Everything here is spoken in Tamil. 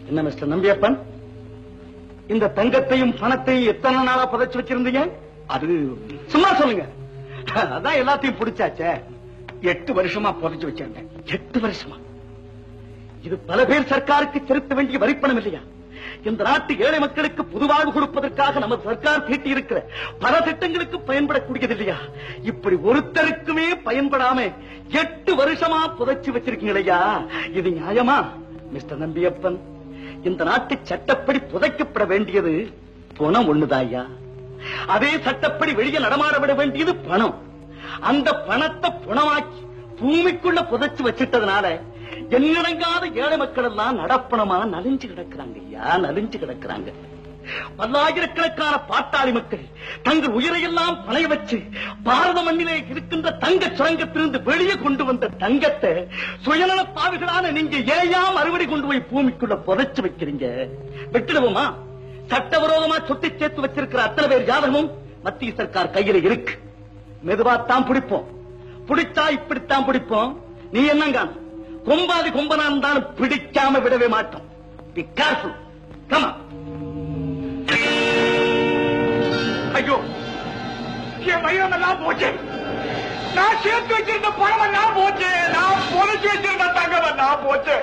என்ன மிஸ்டர் நம்பியப்பன், இந்த தங்கத்தையும் பணத்தையும் எத்தனை நாளா புதைச்சு வச்சிருந்தீங்க? அது சும்மா சொல்லுங்க. அதான் எல்லாத்தையும் பிடிச்சாச்சே. 8 வருஷமா புதைச்சு வச்சிருந்தேன். 8 வருஷமா? இது பல பேர் சர்க்காருக்கு செலுத்த வேண்டிய வரிப்பணம் இல்லையா? இந்த நாட்டு ஏழை மக்களுக்கு புதுவாழ்வு கொடுப்பதற்காக நம்ம சர்க்கார் தீட்டி இருக்கிற பல திட்டங்களுக்கு பயன்படக்கூடியது இல்லையா? இப்படி ஒருத்தருக்குமே பயன்படாம 8 வருஷமா புதைச்சு வச்சிருக்கீங்களையா? இது நியாயமா? மிஸ்டர் நம்பியப்பன், இந்த நாட்டு சட்டப்படி புதைக்கப்பட வேண்டியது பணம் ஒண்ணுதாயா. அதே சட்டப்படி வெளியே நடமாட விட வேண்டியது பணம். அந்த பணத்தை பணமாக்கி பூமிக்குள்ள புதைச்சு வச்சிட்டதுனால எண்ணிறங்காத ஏழை மக்கள் எல்லாம் நடப்பணமா நலிஞ்சு கிடக்குறாங்க ஐயா, நலிஞ்சு கிடக்குறாங்க. பல்லாயிரக்கணக்கான பாட்டாளி மக்கள் தங்கள் உயிரையெல்லாம் பணைய வச்சு பாரத மண்ணிலே இருக்கின்ற தங்க சுரங்கத்திலிருந்து வெளியே கொண்டு வந்த தங்கத்தை சுயநல பாவிகளான நீங்க ஏயாம் அறுவடை கொண்டு போய் பூமிக்குள்ள புதைச்சு வைக்கிறீங்க. வெட்டிடுவோமா? சட்டவிரோதமா சொத்தை சேர்த்து வச்சிருக்கிற அத்தனை பேர் ஜாதகமும் மத்திய சர்க்கார் கையில இருக்கு. மெதுவாத்தான் பிடிப்போம். பிடிச்சா இப்படித்தான் பிடிப்போம். நீ என்னங்க கொம்பாதி கொம்பனா இருந்தாலும் பிடிக்காம விடவே மாட்டோம். Be careful. Come on. ஐயோ, என் மையம் எல்லாம் போச்சு. நான் சேர்த்து வச்சிருந்த பணம் எல்லாம் போச்சு. நான் புதைச்சு வச்சிருந்த தங்கம் எல்லாம் போச்சு.